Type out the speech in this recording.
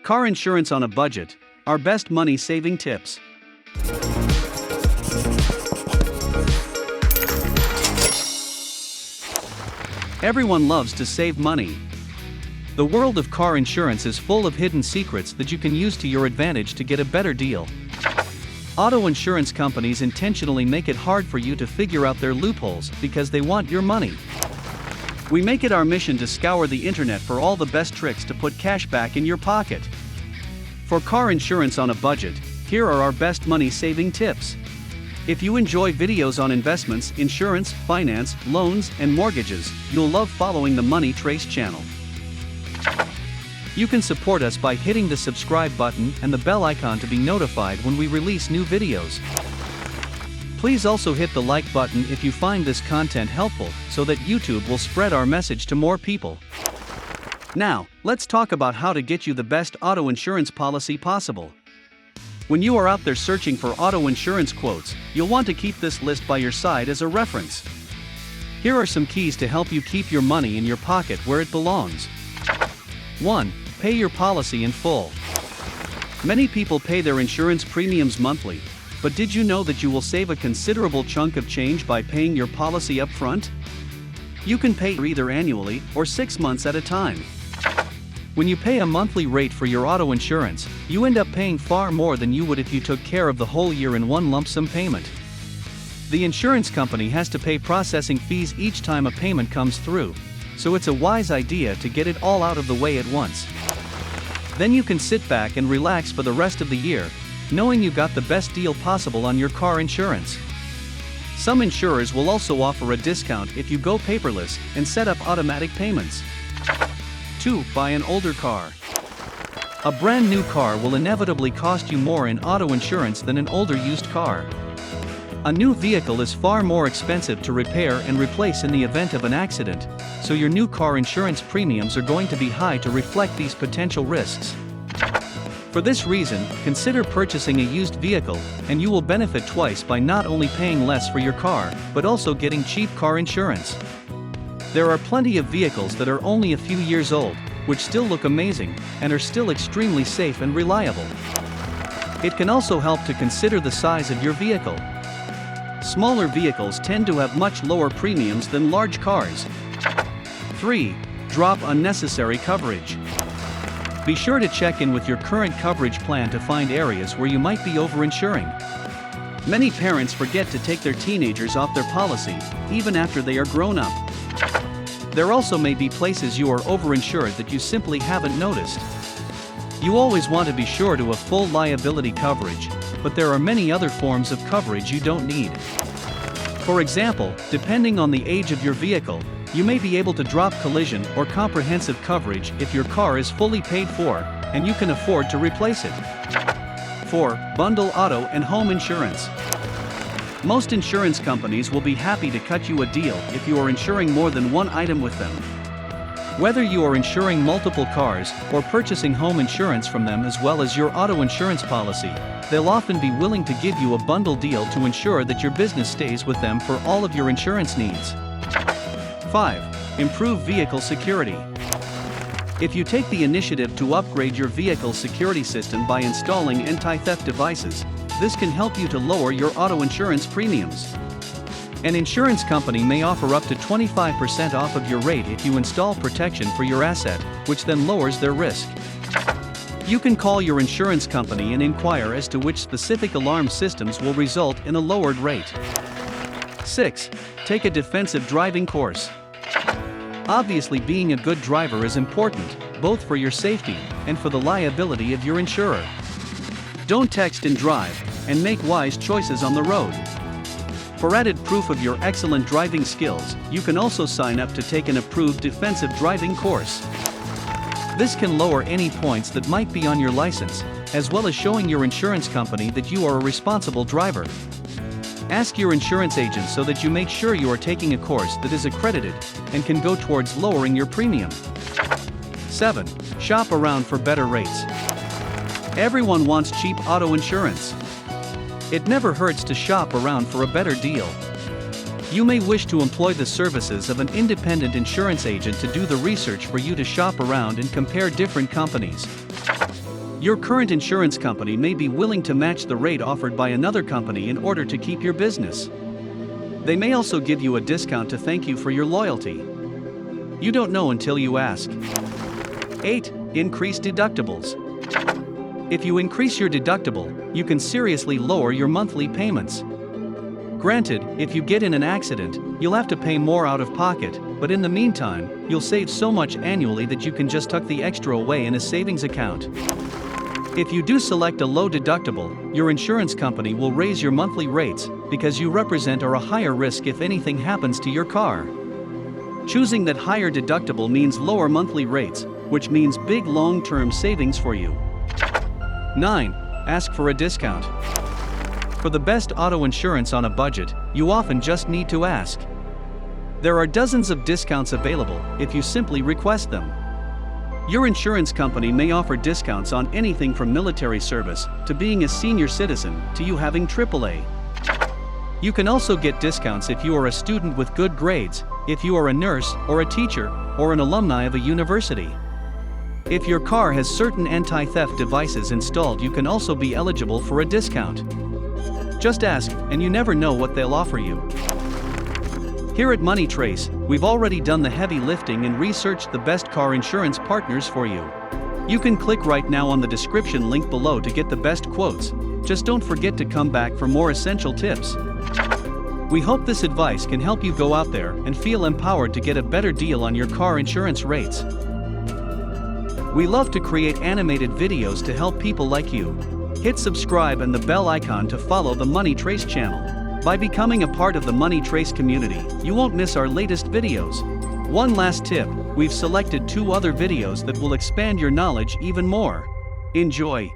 Car insurance on a budget, our best money-saving tips. Everyone loves to save money. The world of car insurance is full of hidden secrets that you can use to your advantage to get a better deal. Auto insurance companies intentionally make it hard for you to figure out their loopholes because they want your money. We make it our mission to scour the internet for all the best tricks to put cash back in your pocket. For car insurance on a budget, here are our best money-saving tips. If you enjoy videos on investments, insurance, finance, loans, and mortgages, you'll love following the Money Trace channel. You can support us by hitting the subscribe button and the bell icon to be notified when we release new videos. Please also hit the like button if you find this content helpful, so that YouTube will spread our message to more people. Now, let's talk about how to get you the best auto insurance policy possible. When you are out there searching for auto insurance quotes, you'll want to keep this list by your side as a reference. Here are some keys to help you keep your money in your pocket where it belongs. 1. Pay your policy in full. Many people pay their insurance premiums monthly, but did you know that you will save a considerable chunk of change by paying your policy up front? You can pay either annually or 6 months at a time. When you pay a monthly rate for your auto insurance, you end up paying far more than you would if you took care of the whole year in one lump sum payment. The insurance company has to pay processing fees each time a payment comes through, so it's a wise idea to get it all out of the way at once. Then you can sit back and relax for the rest of the year, knowing you got the best deal possible on your car insurance. Some insurers will also offer a discount if you go paperless and set up automatic payments. 2. Buy an older car. A brand new car will inevitably cost you more in auto insurance than an older used car. A new vehicle is far more expensive to repair and replace in the event of an accident, so your new car insurance premiums are going to be high to reflect these potential risks. For this reason, consider purchasing a used vehicle, and you will benefit twice by not only paying less for your car, but also getting cheap car insurance. There are plenty of vehicles that are only a few years old, which still look amazing, and are still extremely safe and reliable. It can also help to consider the size of your vehicle. Smaller vehicles tend to have much lower premiums than large cars. 3. Drop unnecessary coverage. Be sure to check in with your current coverage plan to find areas where you might be overinsuring. Many parents forget to take their teenagers off their policy, even after they are grown up. There also may be places you are overinsured that you simply haven't noticed. You always want to be sure to have full liability coverage, but there are many other forms of coverage you don't need. For example, depending on the age of your vehicle, you may be able to drop collision or comprehensive coverage if your car is fully paid for, and you can afford to replace it. 4. Bundle auto and home insurance. Most insurance companies will be happy to cut you a deal if you are insuring more than one item with them. Whether you are insuring multiple cars or purchasing home insurance from them as well as your auto insurance policy, they'll often be willing to give you a bundle deal to ensure that your business stays with them for all of your insurance needs. 5. Improve vehicle security. If you take the initiative to upgrade your vehicle security system by installing anti-theft devices, this can help you to lower your auto insurance premiums. An insurance company may offer up to 25% off of your rate if you install protection for your asset, which then lowers their risk. You can call your insurance company and inquire as to which specific alarm systems will result in a lowered rate. 6. Take a defensive driving course. Obviously, being a good driver is important, both for your safety and for the liability of your insurer. Don't text and drive, and make wise choices on the road. For added proof of your excellent driving skills, you can also sign up to take an approved defensive driving course. This can lower any points that might be on your license, as well as showing your insurance company that you are a responsible driver. Ask your insurance agent so that you make sure you are taking a course that is accredited and can go towards lowering your premium. 7. Shop around for better rates. Everyone wants cheap auto insurance. It never hurts to shop around for a better deal. You may wish to employ the services of an independent insurance agent to do the research for you to shop around and compare different companies. Your current insurance company may be willing to match the rate offered by another company in order to keep your business. They may also give you a discount to thank you for your loyalty. You don't know until you ask. 8. Increase deductibles. If you increase your deductible, you can seriously lower your monthly payments. Granted, if you get in an accident, you'll have to pay more out of pocket, but in the meantime, you'll save so much annually that you can just tuck the extra away in a savings account. If you do select a low deductible, your insurance company will raise your monthly rates because you represent a higher risk if anything happens to your car. Choosing that higher deductible means lower monthly rates, which means big long-term savings for you. 9. Ask for a discount. For the best auto insurance on a budget, you often just need to ask. There are dozens of discounts available if you simply request them. Your insurance company may offer discounts on anything from military service to being a senior citizen to you having AAA. You can also get discounts if you are a student with good grades, if you are a nurse or a teacher, or an alumni of a university. If your car has certain anti-theft devices installed, you can also be eligible for a discount. Just ask, and you never know what they'll offer you. Here at Money Trace, we've already done the heavy lifting and researched the best car insurance partners for you. You can click right now on the description link below to get the best quotes. Just don't forget to come back for more essential tips. We hope this advice can help you go out there and feel empowered to get a better deal on your car insurance rates. We love to create animated videos to help people like you. Hit subscribe and the bell icon to follow the Money Trace channel. By becoming a part of the Money Trace community, you won't miss our latest videos. One last tip, we've selected 2 other videos that will expand your knowledge even more. Enjoy!